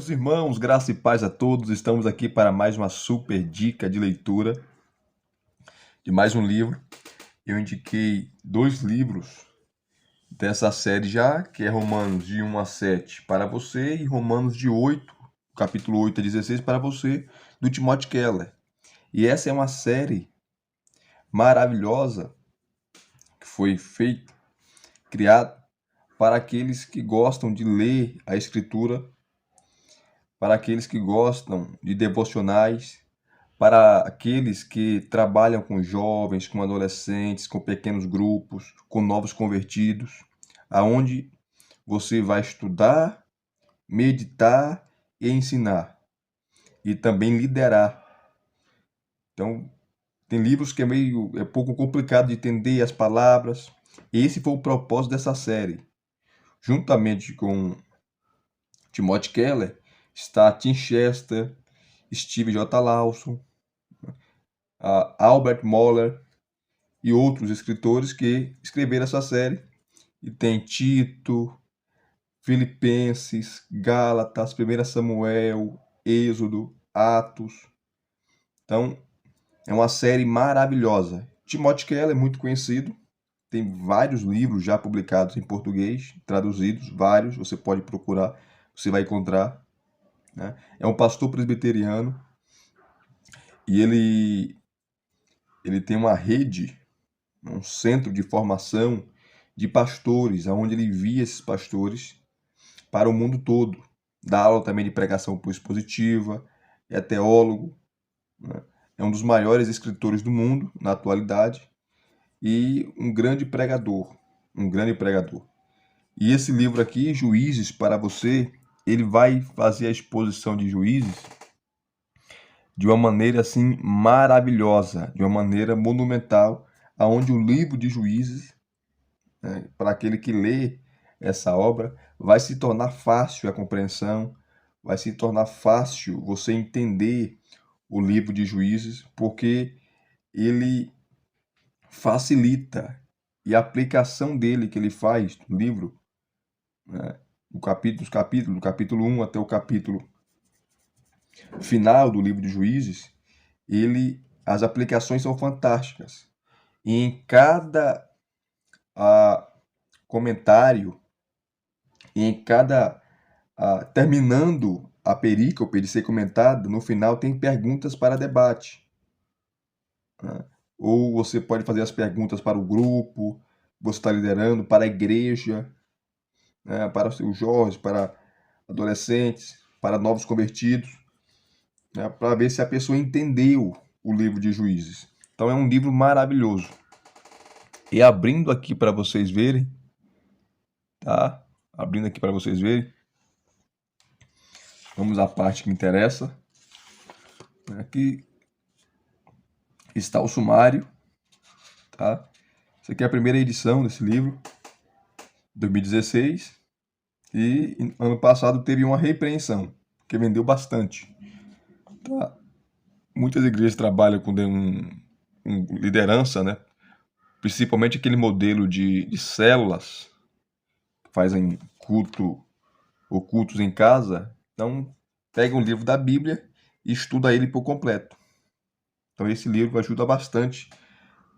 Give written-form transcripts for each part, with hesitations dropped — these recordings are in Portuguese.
Meus irmãos, graça e paz a todos. Estamos aqui para mais uma super dica de leitura de mais um livro. Eu indiquei 2 livros dessa série já, que é Romanos de 1 a 7 para você e Romanos de 8, capítulo 8 a 16 para você, do Timothy Keller. E essa é uma série maravilhosa que foi feita, criada para aqueles que gostam de ler a Escritura, para aqueles que gostam de devocionais, para aqueles que trabalham com jovens, com adolescentes, com pequenos grupos, com novos convertidos, aonde você vai estudar, meditar e ensinar, e também liderar. Então, tem livros que é pouco complicado de entender as palavras. Esse foi o propósito dessa série. Juntamente com Timothy Keller, está Tim Chester, Steve J. Lawson, Albert Mohler e outros escritores que escreveram essa série. E tem Tito, Filipenses, Gálatas, 1 Samuel, Êxodo, Atos. Então, é uma série maravilhosa. Timothy Keller é muito conhecido, tem vários livros já publicados em português, traduzidos, vários, você pode procurar, você vai encontrar. Né? É um pastor presbiteriano e ele tem uma rede, um centro de formação de pastores, onde ele envia esses pastores para o mundo todo. Dá aula também de pregação expositiva, é teólogo, né? É um dos maiores escritores do mundo na atualidade e um grande pregador, um grande pregador. E esse livro aqui, Juízes para você, ele vai fazer a exposição de Juízes de uma maneira assim maravilhosa, de uma maneira monumental, aonde o livro de Juízes, né, para aquele que lê essa obra, vai se tornar fácil a compreensão, vai se tornar fácil você entender o livro de Juízes, porque ele facilita e a aplicação dele que ele faz no livro, né, do capítulo 1 até o capítulo final do livro de Juízes, as aplicações são fantásticas. E em cada comentário, e em cada terminando a perícope de ser comentada, no final tem perguntas para debate. Né? Ou você pode fazer as perguntas para o grupo, você está liderando, para a igreja, né? Para os seus jovens, para adolescentes, para novos convertidos, né? Para ver se a pessoa entendeu o livro de Juízes. Então é um livro maravilhoso. E abrindo aqui para vocês verem, tá? Abrindo aqui para vocês verem. Vamos à parte que me interessa. Aqui está o sumário, tá? Essa aqui é a primeira edição desse livro, 2016. E ano passado teve uma repreensão, porque vendeu bastante. Tá? Muitas igrejas trabalham com liderança, né? Principalmente aquele modelo de células, que fazem culto ou cultos em casa. Então, pega um livro da Bíblia e estuda ele por completo. Então, esse livro ajuda bastante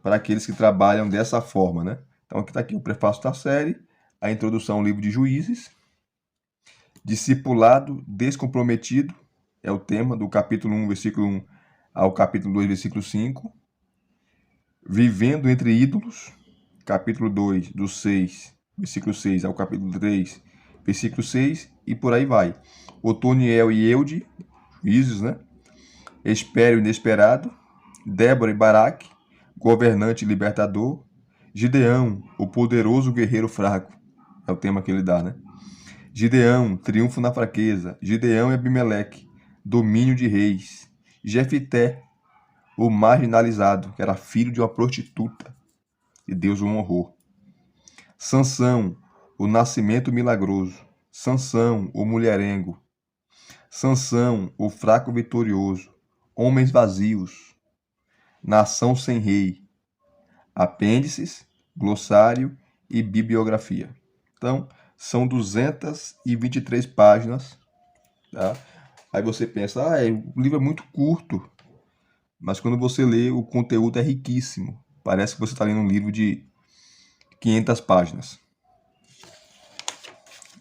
para aqueles que trabalham dessa forma, né? Então, aqui está aqui o prefácio da série, a introdução ao livro de Juízes, discipulado descomprometido, é o tema do capítulo 1, versículo 1 ao capítulo 2, versículo 5. Vivendo entre ídolos, capítulo 2, do 6, versículo 6 ao capítulo 3, versículo 6, e por aí vai. Otoniel e Eude, juízes, né? Espero inesperado. Débora e Baraque, governante e libertador. Gideão, o poderoso guerreiro fraco, é o tema que ele dá, né? Gideão, triunfo na fraqueza. Gideão e Abimeleque, domínio de reis. Jefité, o marginalizado, que era filho de uma prostituta, e Deus o honrou. Sansão, o nascimento milagroso. Sansão, o mulherengo. Sansão, o fraco vitorioso. Homens vazios. Nação sem rei. Apêndices, glossário e bibliografia. Então, são 223 páginas tá? Aí você pensa, o livro é muito curto, mas quando você lê, o conteúdo é riquíssimo. Parece que você está lendo um livro de 500 páginas.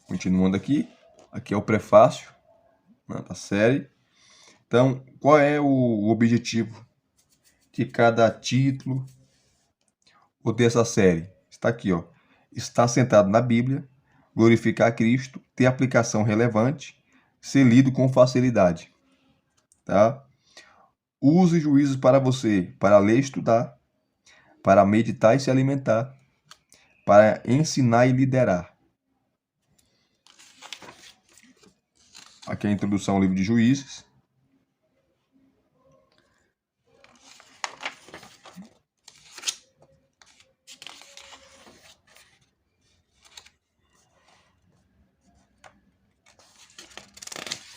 Continuando aqui é o prefácio, né, da série. Então, qual é o objetivo de cada título ou dessa série? Está aqui, ó. Estar sentado na Bíblia, glorificar Cristo, ter aplicação relevante, ser lido com facilidade, tá? Use juízos para você, para ler e estudar, para meditar e se alimentar, para ensinar e liderar. Aqui é a introdução ao livro de Juízes.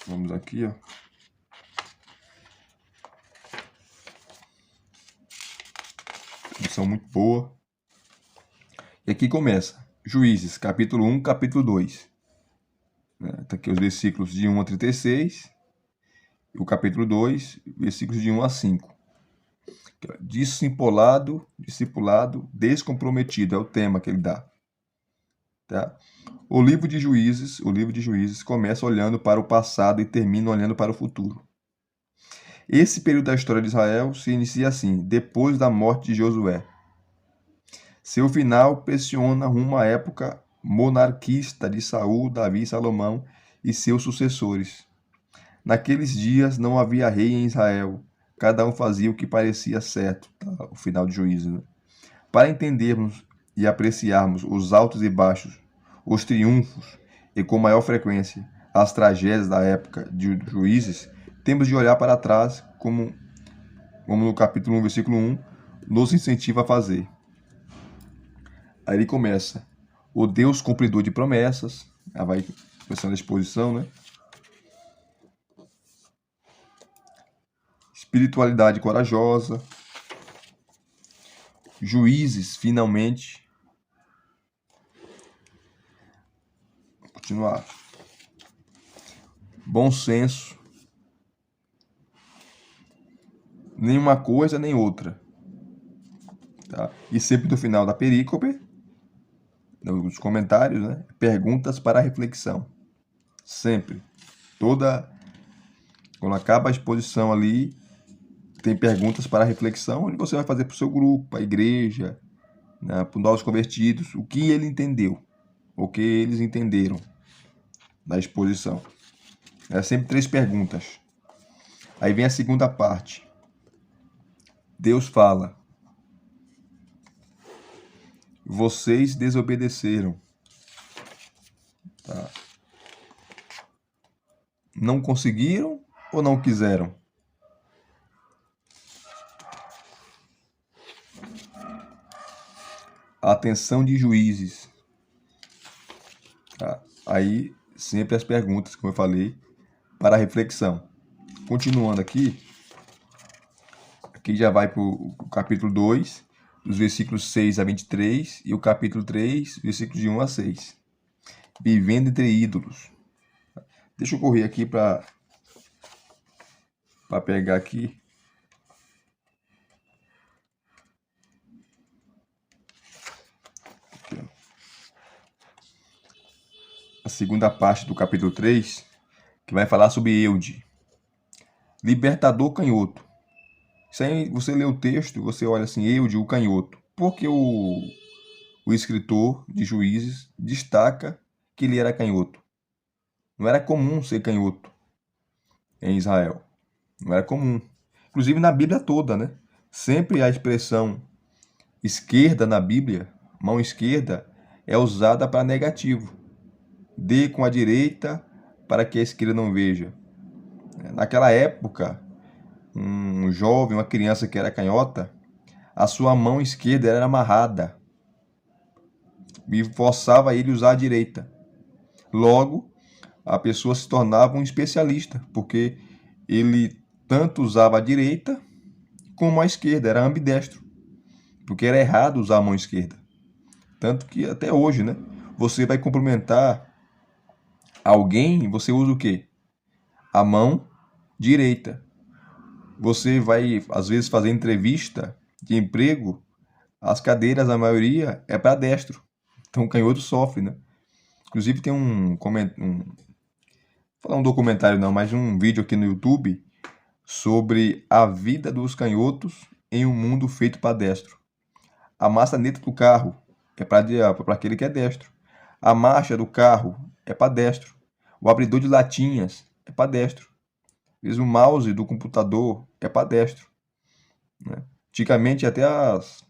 Vamos aqui, ó. Introdução muito boa. E aqui começa. Juízes, capítulo 1, capítulo 2. Tá aqui os versículos de 1 a 36. E o capítulo 2, versículos de 1 a 5. Discipulado, descomprometido, é o tema que ele dá. Tá? O livro de Juízes começa olhando para o passado e termina olhando para o futuro. Esse período da história de Israel se inicia assim, depois da morte de Josué. Seu final pressiona rumo à época monarquista de Saul, Davi e Salomão e seus sucessores. Naqueles dias não havia rei em Israel, cada um fazia o que parecia certo. Tá? O final de Juízes. Né? Para entendermos e apreciarmos os altos e baixos, os triunfos e com maior frequência as tragédias da época de Juízes, temos de olhar para trás como no capítulo 1, versículo 1, nos incentiva a fazer. Aí ele começa, o Deus cumpridor de promessas, aí vai começando a exposição, né? Espiritualidade corajosa, juízes, finalmente. Continuar. Bom senso. Nenhuma coisa nem outra. Tá? E sempre no final da perícope, nos comentários, né? Perguntas para reflexão. Sempre. Quando acaba a exposição ali, tem perguntas para reflexão, onde você vai fazer para o seu grupo, para a igreja, né, para os novos convertidos, o que ele entendeu, o que eles entenderam da exposição. É sempre 3 perguntas. Aí vem a segunda parte. Deus fala: vocês desobedeceram. Tá? Não conseguiram ou não quiseram? A atenção de juízes. Tá? Aí, sempre as perguntas, como eu falei, para reflexão. Continuando aqui já vai para o capítulo 2, dos versículos 6 a 23, e o capítulo 3, versículos de 1 a 6. Vivendo entre ídolos. Deixa eu correr aqui para pegar aqui. A segunda parte do capítulo 3, que vai falar sobre Eude. Libertador canhoto. Isso aí, você lê o texto, você olha assim, Eude, o canhoto. Porque o escritor de Juízes destaca que ele era canhoto. Não era comum ser canhoto em Israel. Não era comum. Inclusive na Bíblia toda, né? Sempre a expressão esquerda na Bíblia, mão esquerda, é usada para negativo. Dê com a direita para que a esquerda não veja. Naquela época, um jovem, uma criança que era canhota, a sua mão esquerda era amarrada e forçava ele a usar a direita. Logo, a pessoa se tornava um especialista, porque ele tanto usava a direita como a esquerda, era ambidestro, porque era errado usar a mão esquerda. Tanto que até hoje, né? Você vai cumprimentar alguém, você usa o quê? a mão direita. Você vai, às vezes, fazer entrevista de emprego, as cadeiras, a maioria, é para destro. Então o canhoto sofre, né? Inclusive tem falar um documentário não, mas um vídeo aqui no YouTube sobre a vida dos canhotos em um mundo feito para destro. A maçaneta do carro é para aquele que é destro. A marcha do carro é para destro. O abridor de latinhas é para destro. Às vezes o mouse do computador é para destro, né? Antigamente até os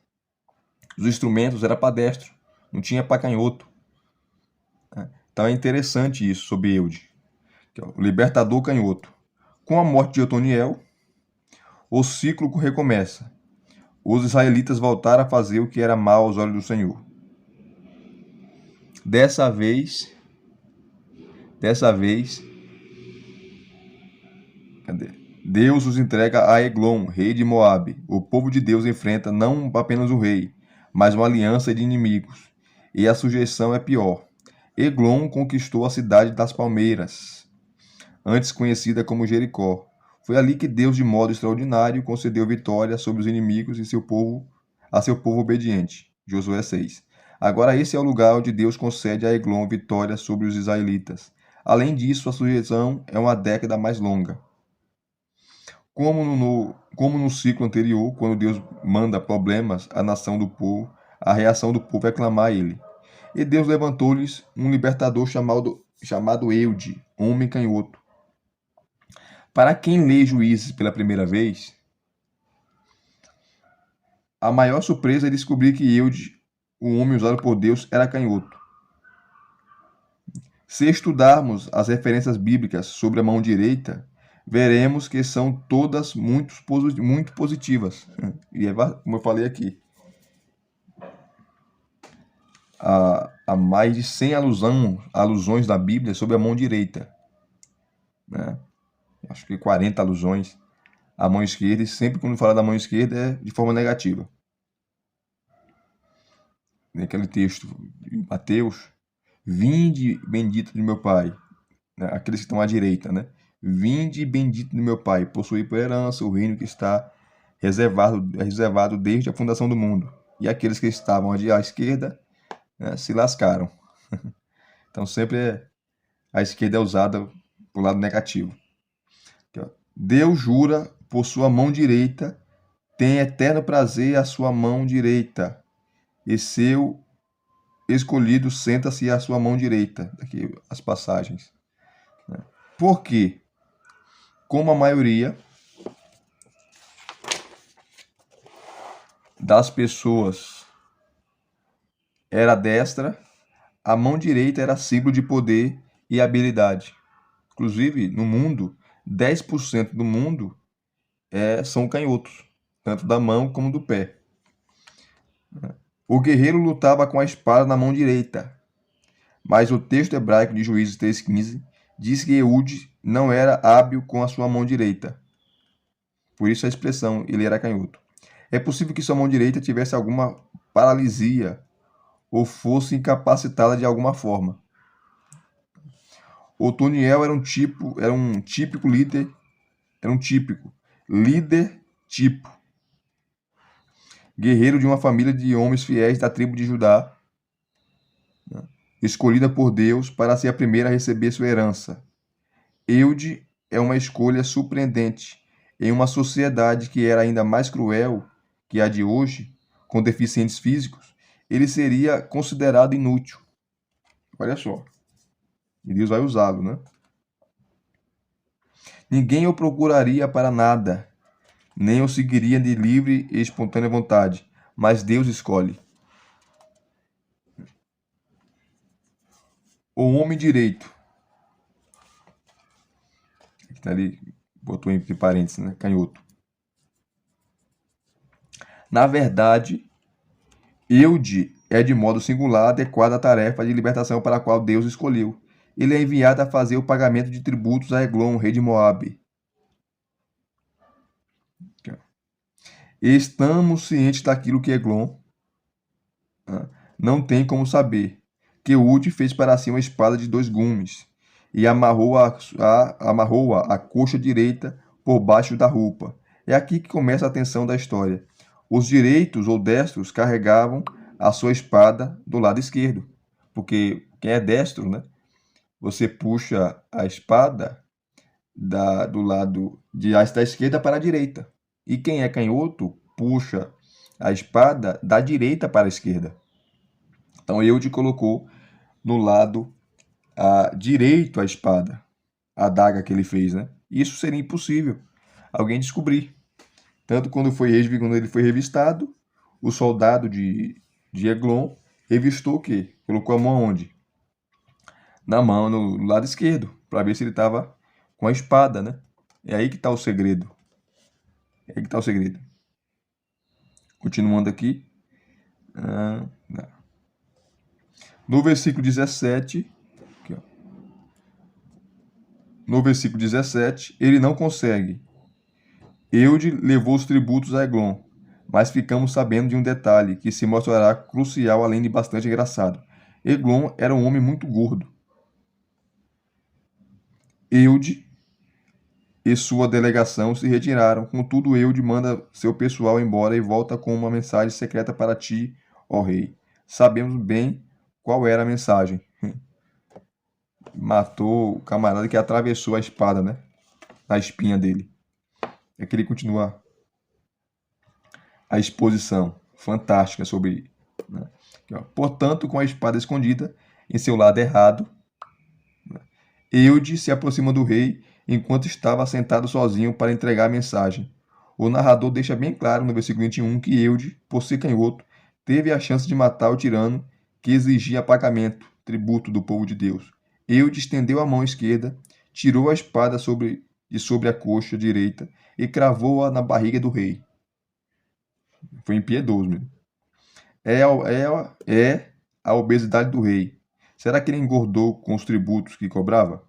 instrumentos eram para destro, não tinha para canhoto, né? Então é interessante isso sobre Eude, que é o libertador canhoto. Com a morte de Otoniel, o ciclo recomeça. Os israelitas voltaram a fazer o que era mal aos olhos do Senhor. Dessa vez, Deus os entrega a Eglon, rei de Moabe. O povo de Deus enfrenta não apenas o rei, mas uma aliança de inimigos. E a sujeição é pior. Eglon conquistou a cidade das palmeiras, antes conhecida como Jericó. Foi ali que Deus, de modo extraordinário, concedeu vitória sobre os inimigos e a seu povo obediente. Josué 6. Agora esse é o lugar onde Deus concede a Eglon vitória sobre os israelitas. Além disso, a sujeição é uma década mais longa. Como no ciclo anterior, quando Deus manda problemas à nação do povo, a reação do povo é clamar a ele. E Deus levantou-lhes um libertador chamado Eude, homem canhoto. Para quem lê Juízes pela primeira vez, a maior surpresa é descobrir que Eude, o homem usado por Deus, era canhoto. Se estudarmos as referências bíblicas sobre a mão direita, veremos que são todas muito positivas. E é como eu falei aqui, há mais de 100 alusões da Bíblia sobre a mão direita, né? Acho que 40 alusões à mão esquerda, e sempre quando fala da mão esquerda é de forma negativa. Naquele texto de Mateus, vinde bendito de meu Pai, né? Aqueles que estão à direita, né? Vinde bendito do meu Pai, possui por herança o reino que está reservado desde a fundação do mundo. E aqueles que estavam à esquerda, né, se lascaram. Então sempre a esquerda é usada para o lado negativo. Deus jura por sua mão direita, tem eterno prazer a sua mão direita, e seu escolhido senta-se à sua mão direita. Aqui as passagens. Por quê? Como a maioria das pessoas era destra, a mão direita era símbolo de poder e habilidade. Inclusive, no mundo, 10% do mundo são canhotos, tanto da mão como do pé. O guerreiro lutava com a espada na mão direita, mas o texto hebraico de Juízes 3,15 diz que Eude não era hábil com a sua mão direita. Por isso a expressão, ele era canhoto. É possível que sua mão direita tivesse alguma paralisia ou fosse incapacitada de alguma forma. Otoniel era um típico líder tipo. Guerreiro de uma família de homens fiéis da tribo de Judá, né, escolhida por Deus para ser a primeira a receber sua herança. Eude é uma escolha surpreendente em uma sociedade que era ainda mais cruel que a de hoje, com deficientes físicos. Ele seria considerado inútil. Olha só. E Deus vai usá-lo, né? Ninguém o procuraria para nada, nem o seguiria de livre e espontânea vontade, mas Deus escolhe. O homem direito. Aqui ali botou entre parênteses, né? Canhoto. Na verdade, Eude é de modo singular adequado à tarefa de libertação para a qual Deus escolheu. Ele é enviado a fazer o pagamento de tributos a Eglon, rei de Moabe. Estamos cientes daquilo que Eglon não tem como saber, que Eude fez para si uma espada de 2 gumes. e amarrou-a à coxa direita por baixo da roupa. É aqui que começa a tensão da história. Os direitos ou destros carregavam a sua espada do lado esquerdo, porque quem é destro, né? Você puxa a espada do lado da esquerda para a direita. E quem é canhoto puxa a espada da direita para a esquerda. Então Eude colocou no lado direito a espada, a adaga que ele fez, né? Isso seria impossível alguém descobrir. Tanto quando ele foi revistado, o soldado de Eglon revistou o quê? Colocou a mão onde? Na mão, no lado esquerdo, para ver se ele estava com a espada, né? É aí que está o segredo. É aí que está o segredo. Continuando aqui. No versículo 17, aqui, ó. No versículo 17, ele não consegue. Eude levou os tributos a Eglon, mas ficamos sabendo de um detalhe que se mostrará crucial além de bastante engraçado. Eglon era um homem muito gordo. Eude e sua delegação se retiraram. Contudo, Eude manda seu pessoal embora e volta com uma mensagem secreta para ti, ó rei. Sabemos bem qual era a mensagem. Matou o camarada que atravessou a espada, né? Na espinha dele. É que ele continua a exposição fantástica sobre. Né? Portanto, com a espada escondida em seu lado errado, Eude se aproxima do rei enquanto estava sentado sozinho para entregar a mensagem. O narrador deixa bem claro no versículo 21 que Eude, por ser canhoto, teve a chance de matar o tirano que exigia pagamento, tributo do povo de Deus. Eude estendeu a mão esquerda, tirou a espada de sobre a coxa direita e cravou-a na barriga do rei. Foi impiedoso mesmo. É a obesidade do rei. Será que ele engordou com os tributos que cobrava?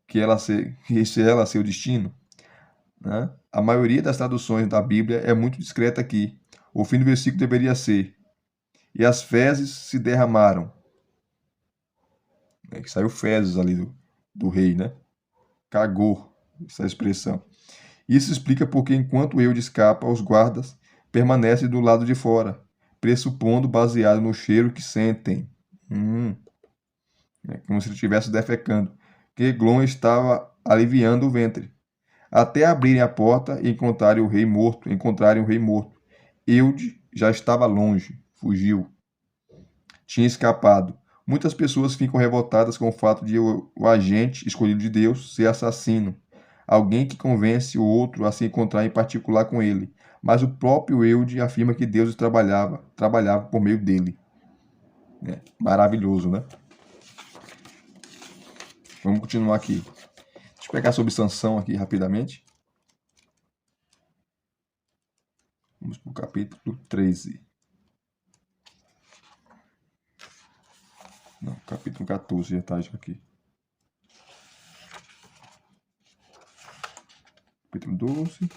Que esse era seu destino? Né? A maioria das traduções da Bíblia é muito discreta aqui. O fim do versículo deveria ser: e as fezes se derramaram. Que saiu fezes ali do rei, né? Cagou, essa expressão. Isso explica porque enquanto Eude escapa, os guardas permanecem do lado de fora, pressupondo baseado no cheiro que sentem. Como se ele estivesse defecando. Que Glon estava aliviando o ventre. Até abrirem a porta e encontrarem o rei morto. Eude já estava longe, fugiu, tinha escapado. Muitas pessoas ficam revoltadas com o fato de o agente escolhido de Deus ser assassino, alguém que convence o outro a se encontrar em particular com ele. Mas o próprio Eude afirma que Deus trabalhava por meio dele. Maravilhoso, né? Vamos continuar aqui. Deixa eu pegar sobre Sansão aqui rapidamente. Vamos para o capítulo 13. Não, capítulo 14 já está aqui. Capítulo 12.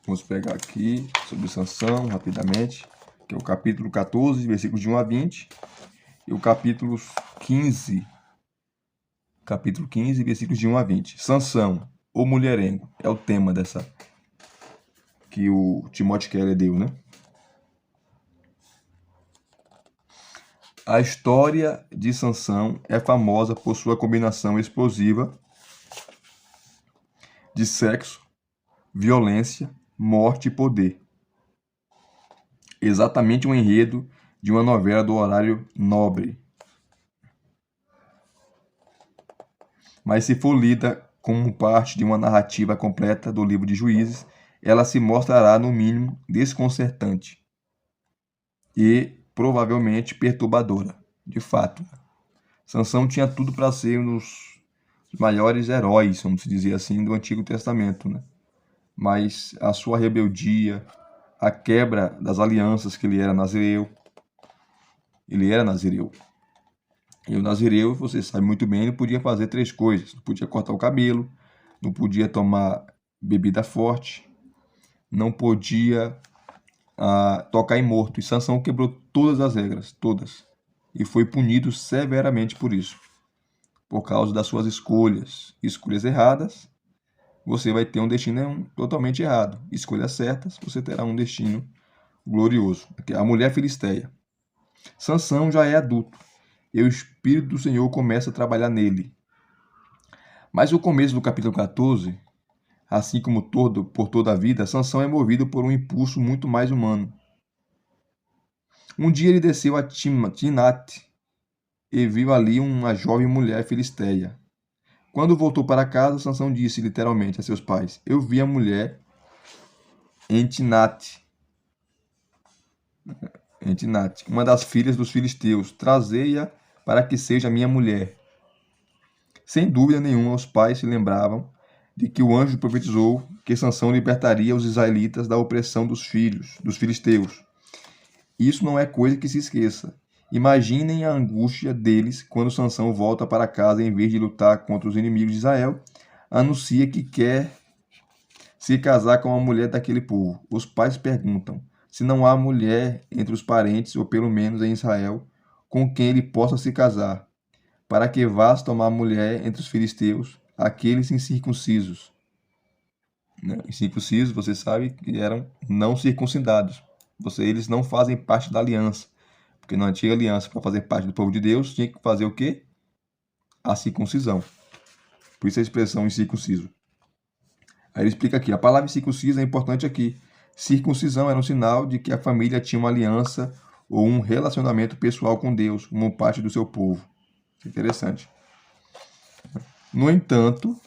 Vamos pegar aqui sobre Sansão rapidamente, que é o capítulo 14, versículos de 1 a 20, e o capítulo 15, versículos de 1 a 20. Sansão, o mulherengo, é o tema dessa que o Timothy Keller deu, né? A história de Sansão é famosa por sua combinação explosiva de sexo, violência, morte e poder. Exatamente o enredo de uma novela do horário nobre. Mas se for lida como parte de uma narrativa completa do livro de Juízes, ela se mostrará, no mínimo, desconcertante e provavelmente perturbadora. De fato, Sansão tinha tudo para ser um dos maiores heróis, vamos dizer assim, do Antigo Testamento, né? Mas a sua rebeldia, a quebra das alianças que ele era nazireu. E o nazireu, você sabe muito bem, não podia fazer 3 coisas. Não podia cortar o cabelo, não podia tomar bebida forte, não podia tocar em morto. E Sansão quebrou todas as regras, todas, e foi punido severamente por isso, por causa das suas escolhas erradas. Você vai ter um destino totalmente errado. Escolhas certas, você terá um destino glorioso. A mulher filisteia. Sansão já é adulto, e o Espírito do Senhor começa a trabalhar nele. Mas o começo do capítulo 14, assim como por toda a vida, Sansão é movido por um impulso muito mais humano. Um dia ele desceu a Timnate e viu ali uma jovem mulher filisteia. Quando voltou para casa, Sansão disse literalmente a seus pais: Eu vi a mulher em Timnate, uma das filhas dos filisteus. Trazei-a para que seja minha mulher. Sem dúvida nenhuma, os pais se lembravam de que o anjo profetizou que Sansão libertaria os israelitas da opressão dos filisteus. Isso não é coisa que se esqueça. Imaginem a angústia deles quando Sansão volta para casa em vez de lutar contra os inimigos de Israel, anuncia que quer se casar com uma mulher daquele povo. Os pais perguntam se não há mulher entre os parentes, ou pelo menos em Israel, com quem ele possa se casar, para que vás tomar mulher entre os filisteus, aqueles incircuncisos. Incircuncisos, você sabe que eram não circuncidados. Eles não fazem parte da aliança. Porque na antiga aliança, para fazer parte do povo de Deus, tinha que fazer o quê? A circuncisão. Por isso a expressão incircunciso. Aí ele explica aqui, a palavra circunciso é importante aqui. Circuncisão era um sinal de que a família tinha uma aliança ou um relacionamento pessoal com Deus, como parte do seu povo. Interessante. No entanto,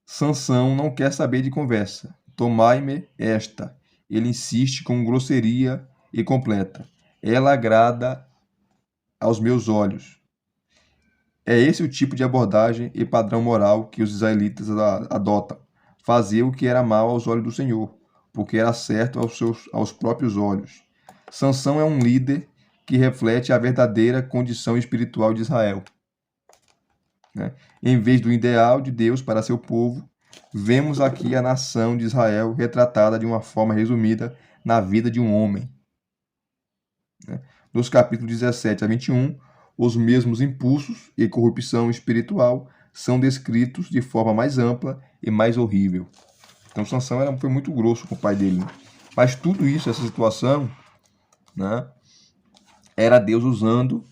Sansão não quer saber de conversa. Tomai-me esta. Ele insiste com grosseria e completa. Ela agrada aos meus olhos. É esse o tipo de abordagem e padrão moral que os israelitas adotam. Fazer o que era mal aos olhos do Senhor, porque era certo aos próprios olhos. Sansão é um líder que reflete a verdadeira condição espiritual de Israel. Em vez do ideal de Deus para seu povo, vemos aqui a nação de Israel retratada de uma forma resumida na vida de um homem. Nos capítulos 17 a 21, os mesmos impulsos e corrupção espiritual são descritos de forma mais ampla e mais horrível. Então Sansão foi muito grosso com o pai dele. Mas tudo isso, essa situação, era Deus usando,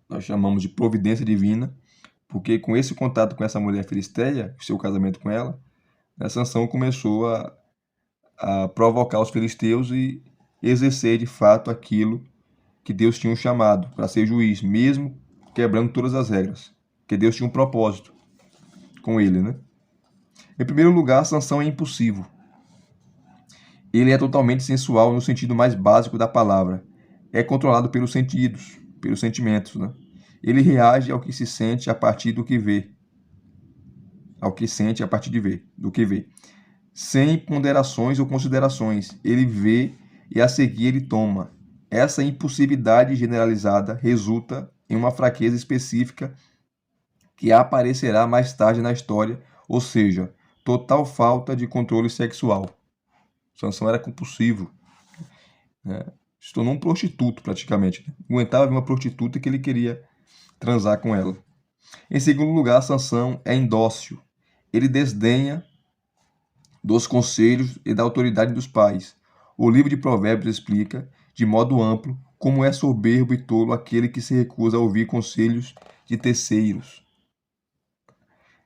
nós chamamos de providência divina, porque com esse contato com essa mulher filisteia, seu casamento com ela, Sansão começou a provocar os filisteus e exercer de fato aquilo que Deus tinha um chamado para ser juiz, mesmo quebrando todas as regras, porque Deus tinha um propósito com ele, Em primeiro lugar, Sansão é impulsivo. Ele é totalmente sensual no sentido mais básico da palavra. É controlado pelos sentidos, pelos sentimentos, Ele reage ao que se sente a partir do que vê. Ao que sente a partir do que vê. Sem ponderações ou considerações. Ele vê e a seguir ele toma. Essa impulsividade generalizada resulta em uma fraqueza específica que aparecerá mais tarde na história, ou seja, total falta de controle sexual. Sansão era compulsivo, se tornou um prostituto praticamente. Aguentava ver uma prostituta que ele queria transar com ela. Em segundo lugar, Sansão é indócil. Ele desdenha dos conselhos e da autoridade dos pais. O livro de Provérbios explica, de modo amplo, como é soberbo e tolo aquele que se recusa a ouvir conselhos de terceiros.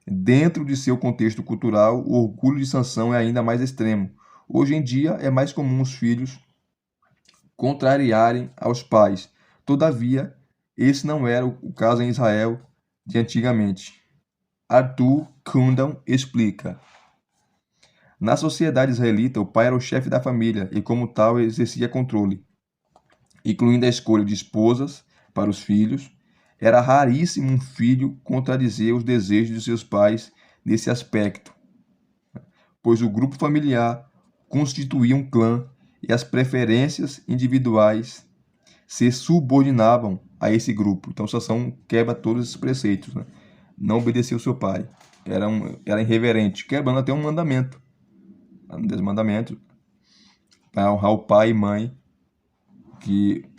Dentro de seu contexto cultural, o orgulho de Sansão é ainda mais extremo. Hoje em dia, é mais comum os filhos contrariarem aos pais. Todavia, esse não era o caso em Israel de antigamente. Arthur Kundal explica. Na sociedade israelita, o pai era o chefe da família e, como tal, exercia controle, incluindo a escolha de esposas para os filhos. Era raríssimo um filho contradizer os desejos de seus pais nesse aspecto, pois o grupo familiar constituía um clã e as preferências individuais se subordinavam a esse grupo. Então, Sansão quebra todos esses preceitos. não obedecia ao seu pai. Era irreverente, quebrando até um mandamento. Um dos mandamentos, para honrar o pai e mãe,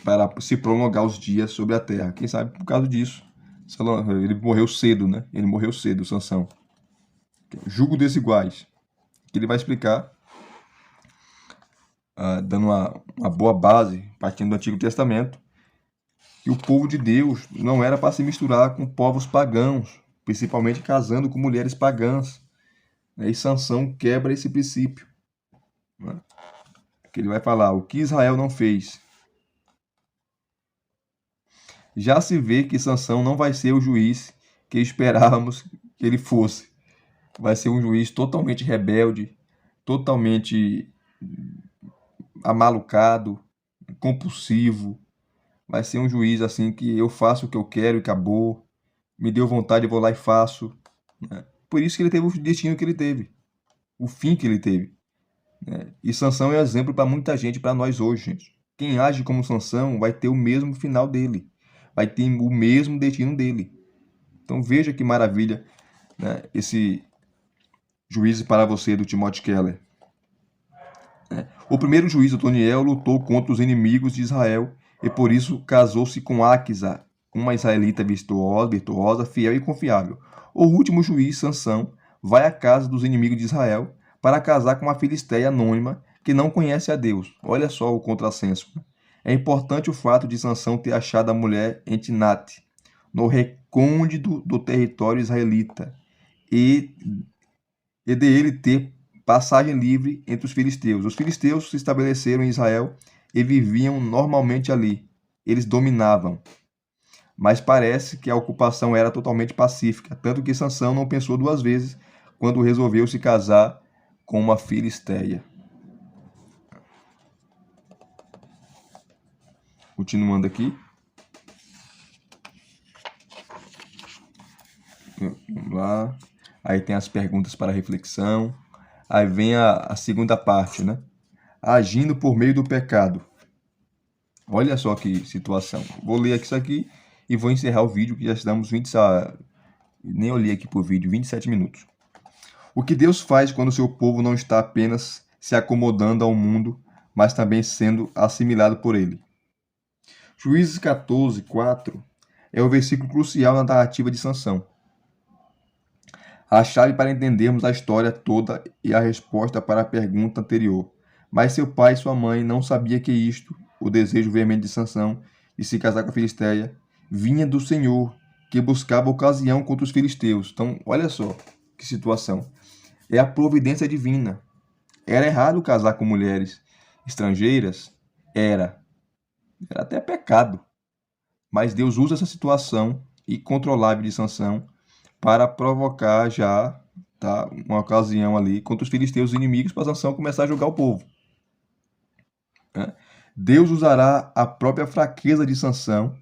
para se prolongar os dias sobre a terra. Quem sabe por causa disso. Ele morreu cedo, né? Ele morreu cedo, Sansão. Jugo desiguais. Que ele vai explicar, dando uma boa base, partindo do Antigo Testamento, que o povo de Deus não era para se misturar com povos pagãos, principalmente casando com mulheres pagãs. E Sansão quebra esse princípio. Né? Que ele vai falar, o que Israel não fez. Já se vê que Sansão não vai ser o juiz que esperávamos que ele fosse. Vai ser um juiz totalmente rebelde, totalmente amalucado, compulsivo. Vai ser um juiz assim que eu faço o que eu quero e acabou. Me deu vontade, eu vou lá e faço. Né? Por isso que ele teve o destino que ele teve, o fim que ele teve. Né? E Sansão é exemplo para muita gente, para nós hoje, gente. Quem age como Sansão vai ter o mesmo final dele, vai ter o mesmo destino dele. Então veja que maravilha, né, esse Juízes para você, do Timothy Keller. O primeiro juiz, Otoniel, lutou contra os inimigos de Israel e por isso casou-se com Aquisa, uma israelita virtuosa, fiel e confiável. O último juiz, Sansão, vai à casa dos inimigos de Israel para casar com uma filisteia anônima que não conhece a Deus. Olha só o contrassenso. É importante o fato de Sansão ter achado a mulher em Tinate, no recôndito do território israelita, e de ele ter passagem livre entre os filisteus. Os filisteus se estabeleceram em Israel e viviam normalmente ali. Eles dominavam. Mas parece que a ocupação era totalmente pacífica, tanto que Sansão não pensou duas vezes quando resolveu se casar com uma filisteia. Continuando aqui. Vamos lá. Aí tem as perguntas para reflexão. Aí vem a segunda parte, né? Agindo por meio do pecado. Olha só que situação. Vou ler aqui isso aqui e vou encerrar o vídeo, que já estamos nem olhei aqui por vídeo, 27 minutos. O que Deus faz quando o seu povo não está apenas se acomodando ao mundo, mas também sendo assimilado por ele? Juízes 14, 4 é o versículo crucial na narrativa de Sansão. A chave para entendermos a história toda e a resposta para a pergunta anterior. Mas seu pai e sua mãe não sabiam que isto, o desejo veemente de Sansão de se casar com a Filisteia, vinha do Senhor, que buscava ocasião contra os filisteus. Então, olha só que situação. É a providência divina. Era errado casar com mulheres estrangeiras? Era. Era até pecado. Mas Deus usa essa situação incontrolável de Sansão para provocar uma ocasião ali contra os filisteus inimigos para Sansão começar a julgar o povo. Deus usará a própria fraqueza de Sansão,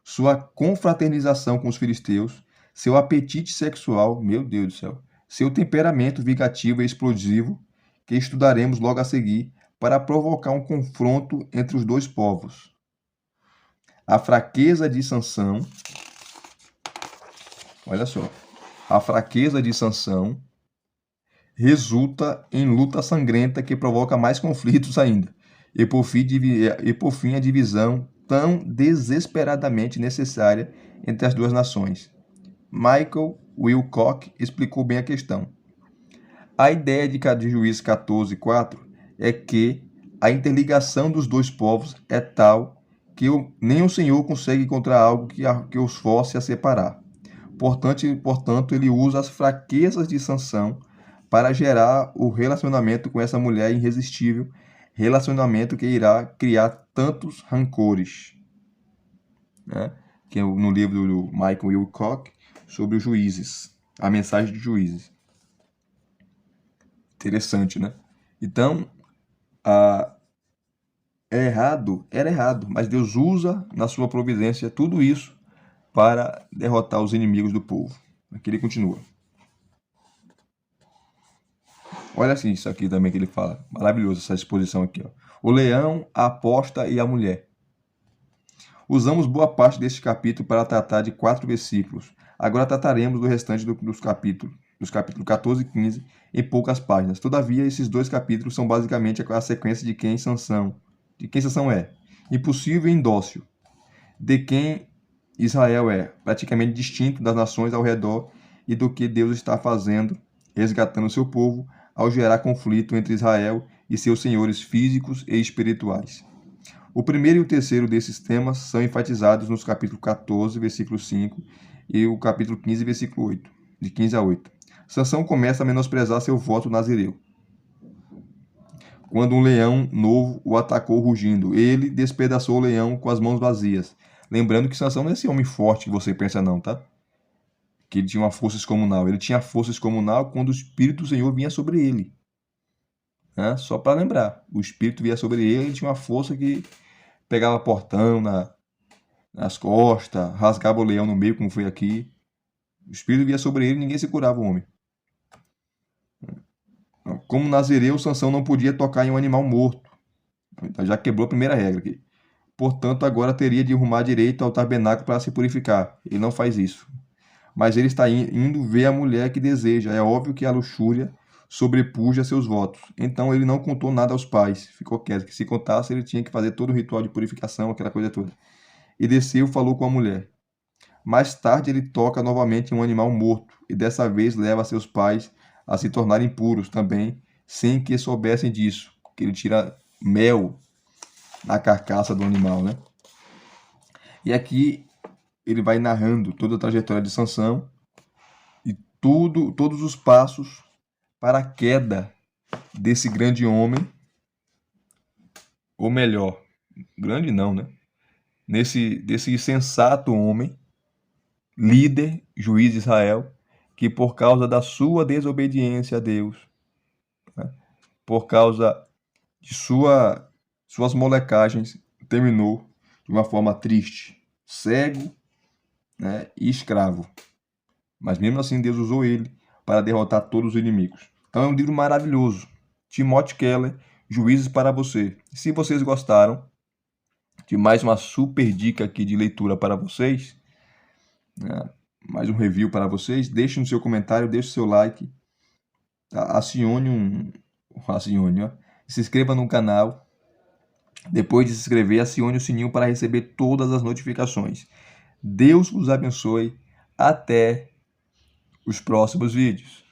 sua confraternização com os filisteus, seu apetite sexual, meu Deus do céu, seu temperamento vingativo e explosivo, que estudaremos logo a seguir, para provocar um confronto entre os dois povos. A fraqueza de Sansão, olha só, a fraqueza de Sansão resulta em luta sangrenta que provoca mais conflitos ainda, e por fim a divisão tão desesperadamente necessária entre as duas nações. Michael Wilcock explicou bem a questão. A ideia de Juízes 14, 4 é que a interligação dos dois povos é tal que nem o Senhor consegue encontrar algo que os force a separar. Portanto, ele usa as fraquezas de Sansão para gerar o relacionamento com essa mulher irresistível, relacionamento que irá criar tantos rancores. Né? Que é no livro do Michael Wilcock, sobre os juízes, a mensagem de Juízes. Interessante, né? Então, era errado, mas Deus usa na sua providência tudo isso para derrotar os inimigos do povo. Aqui ele continua. Olha assim, isso aqui também que ele fala. Maravilhoso essa exposição aqui. Ó. O leão, a aposta e a mulher. Usamos boa parte deste capítulo para tratar de 4 versículos. Agora trataremos do restante dos capítulos 14 e 15, em poucas páginas. Todavia, esses dois capítulos são basicamente a sequência de quem Sansão é. Impossível e indócil. De quem Israel é, praticamente distinto das nações ao redor e do que Deus está fazendo, resgatando seu povo, ao gerar conflito entre Israel e seus senhores físicos e espirituais. O primeiro e o terceiro desses temas são enfatizados nos capítulos 14, versículo 5 e o capítulo 15, versículo 8, de 15 a 8. Sansão começa a menosprezar seu voto nazireu. Quando um leão novo o atacou rugindo, ele despedaçou o leão com as mãos vazias. Lembrando que Sansão não é esse homem forte que você pensa não, tá? Que ele tinha uma força excomunal. Ele tinha força excomunal quando o Espírito do Senhor vinha sobre ele. Né? Só para lembrar, o Espírito vinha sobre ele, ele tinha uma força que pegava portão nas costas, rasgava o leão no meio, como foi aqui. O Espírito vinha sobre ele, ninguém se curava o homem. Como nazireu, Sansão não podia tocar em um animal morto. Então já quebrou a primeira regra aqui. Portanto, agora teria de rumar direito ao tabernáculo para se purificar. Ele não faz isso. Mas ele está indo ver a mulher que deseja. É óbvio que a luxúria sobrepuja seus votos. Então ele não contou nada aos pais. Ficou quieto, que se contasse ele tinha que fazer todo o ritual de purificação, aquela coisa toda. E desceu e falou com a mulher. Mais tarde ele toca novamente em um animal morto. E dessa vez leva seus pais a se tornarem puros também, sem que soubessem disso. Que ele tira mel na carcaça do animal, né? E aqui ele vai narrando toda a trajetória de Sansão e todos os passos para a queda desse grande homem, ou melhor, grande não, né? Desse sensato homem, líder, juiz de Israel, que por causa da sua desobediência a Deus, né? Por causa de suas molecagens, terminou de uma forma triste, cego, né, e escravo. Mas mesmo assim Deus usou ele para derrotar todos os inimigos. Então é um livro maravilhoso. Timothy Keller, Juízes para você. Se vocês gostaram de mais uma super dica aqui de leitura para vocês, né, mais um review para vocês, deixe no seu comentário, deixe o seu like, tá? Acione, ó. Se inscreva no canal. Depois de se inscrever, acione o sininho para receber todas as notificações. Deus os abençoe. Até os próximos vídeos.